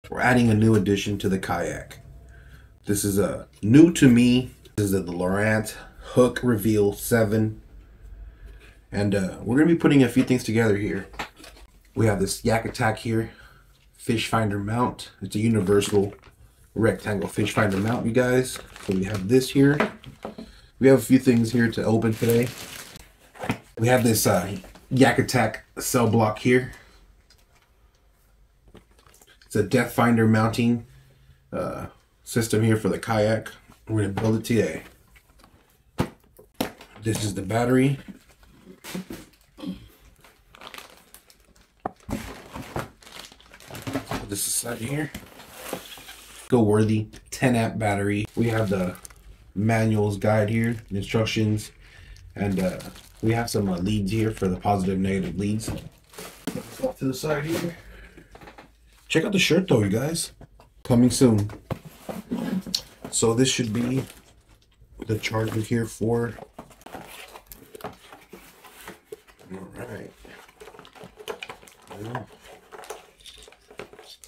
we're adding a new addition to the kayak. This is new to me. This is the Lowrance Hook Reveal 7. And we're going to be putting a few things together here. We have this yakAttack here, fish finder mount. It's a universal rectangle fish finder mount, you guys. So we have this here. We have a few things here to open today. We have this yakAttack Cellblok here. It's a depth finder mounting system here for the kayak. We're going to build it today. This is the battery. This aside here. Go worthy 10 amp battery. We have the manual's guide here, instructions, and we have some leads here for the positive negative leads. Off to the side here. Check out the shirt though, you guys. Coming soon. So this should be the charger here for. Alright.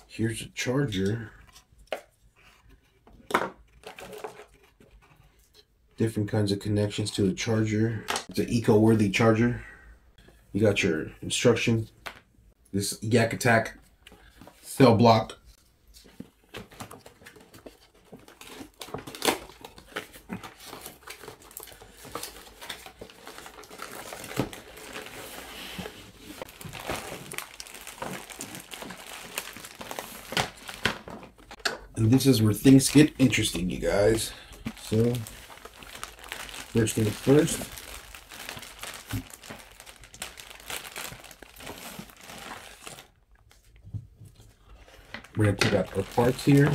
Here's a charger. Different kinds of connections to the charger. It's an eco-worthy charger. You got your instructions. This yakAttack Cellblok. And this is where things get interesting, you guys. So, first things first. We're going to take out our parts here.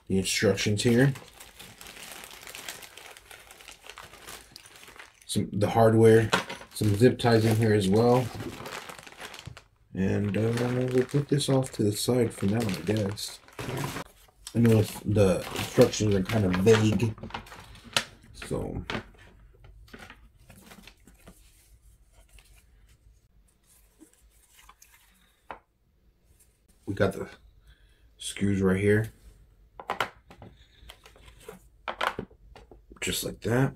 The instructions here. The hardware, some zip ties in here as well, and we'll put this off to the side for now, I guess. I know the instructions are kind of vague, so we got the screws right here, just like that.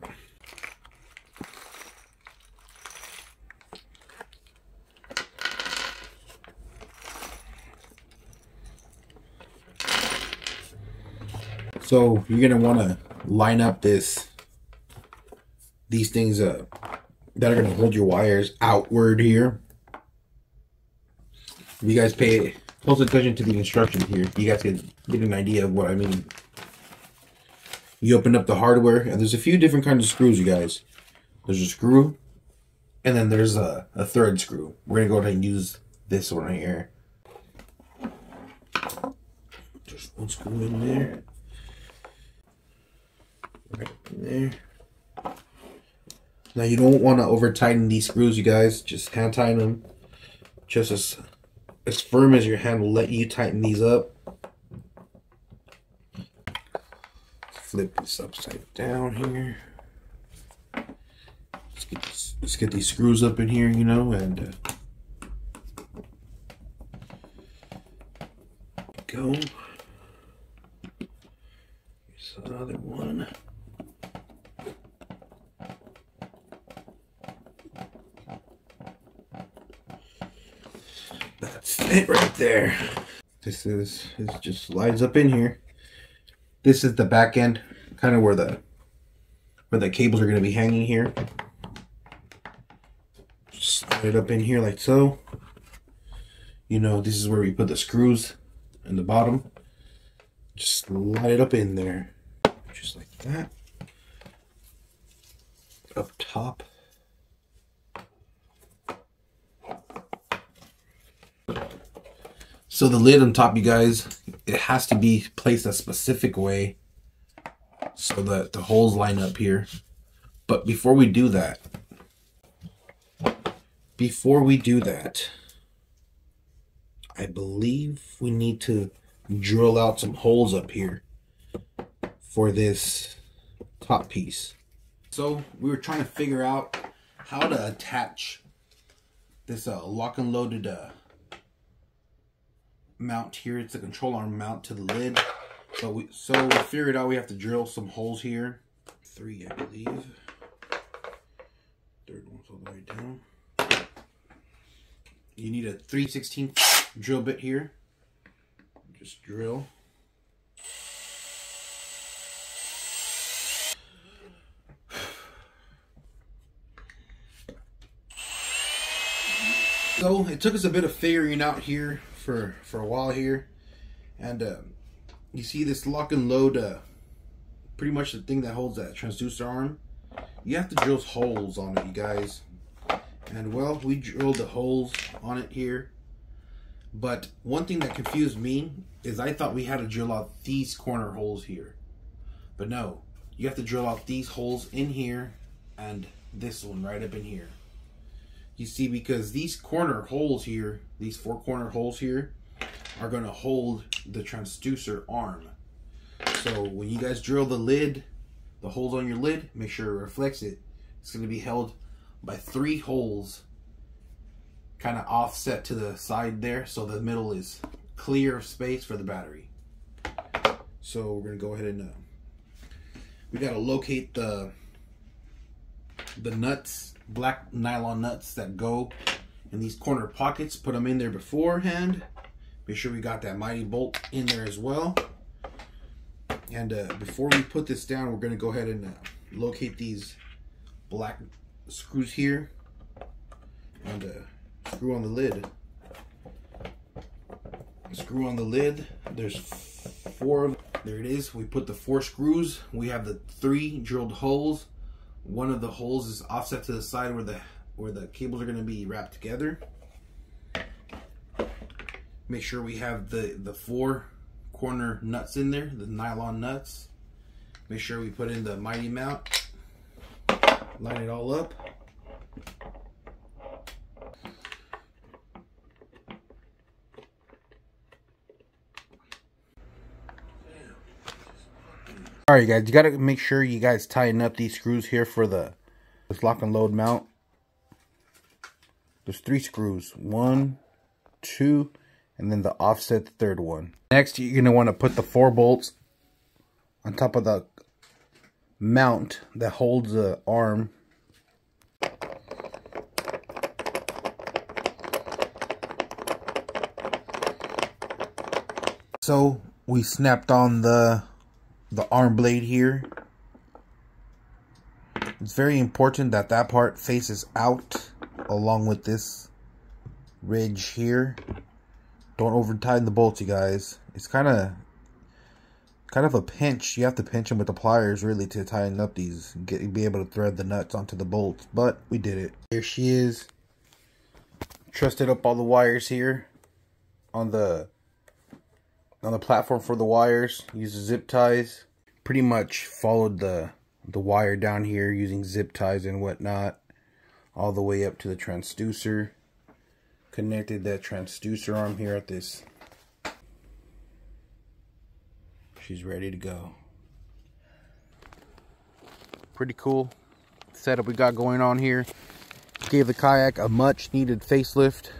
So you're gonna want to line up these things that are gonna hold your wires outward here. If you guys pay close attention to the instructions here, you guys can get an idea of what I mean. You open up the hardware, and there's a few different kinds of screws, you guys. There's a screw, and then there's a third screw. We're gonna go ahead and use this one right here. Just one screw in there. Right in there. Now you don't want to over tighten these screws, you guys. Just hand tighten them, just as firm as your hand will let you tighten these up. Flip this upside down here. Let's get these screws up in here, you know, and go. Here's another one. That's it right there. This just slides up in here. This is the back end, kind of where the cables are going to be hanging here. Just slide it up in here like so. You know, this is where we put the screws in the bottom. Just slide it up in there, just like that. Up top. So the lid on top, you guys, it has to be placed a specific way so that the holes line up here. But before we do that, I believe we need to drill out some holes up here for this top piece. So we were trying to figure out how to attach this lock and loaded mount here. It's a control arm mount to the lid. So we figured out we have to drill some holes here. 3, I believe. Third one's all the way down. You need a 3/16 drill bit here. Just drill. So it took us a bit of figuring out here for a while here, and you see this lock and load, pretty much the thing that holds that transducer arm. You have to drill holes on it, you guys. And well, we drilled the holes on it here. But one thing that confused me is I thought we had to drill out these corner holes here. But no, you have to drill out these holes in here and this one right up in here. You see, because these corner holes here, these 4 corner holes here, are going to hold the transducer arm. So when you guys drill the lid, the holes on your lid, make sure it reflects it. It's going to be held by 3 holes kind of offset to the side there, so the middle is clear of space for the battery. So we're going to go ahead and we got to locate the nuts, black nylon nuts that go in these corner pockets. Put them in there beforehand. Make sure we got that mighty bolt in there as well. And before we put this down, we're going to go ahead and locate these black screws here and screw on the lid. Screw on the lid. There's 4 of them. There it is. We put the 4 screws. We have the 3 drilled holes. One of the holes is offset to the side where the cables are going to be wrapped together. Make sure we have the 4 corner nuts in there, the nylon nuts. Make sure we put in the mighty mount. Line it all up. Alright guys, you gotta make sure you guys tighten up these screws here for this lock and load mount. There's 3 screws. 1, 2, and then the offset, the 3rd one. Next, you're gonna want to put the 4 bolts on top of the mount that holds the arm. So we snapped on the arm blade here. It's very important that that part faces out along with this ridge here. Don't over tighten the bolts, you guys. It's kind of a pinch. You have to pinch them with the pliers really to tighten up these, be able to thread the nuts onto the bolts. But we did it. Here she is. Trusted up all the wires here on the platform for the wires. Use the zip ties. Pretty much followed the wire down here using zip ties and whatnot all the way up to the transducer. Connected that transducer arm here at this. She's ready to go. Pretty cool setup we got going on here. Gave the kayak a much needed facelift.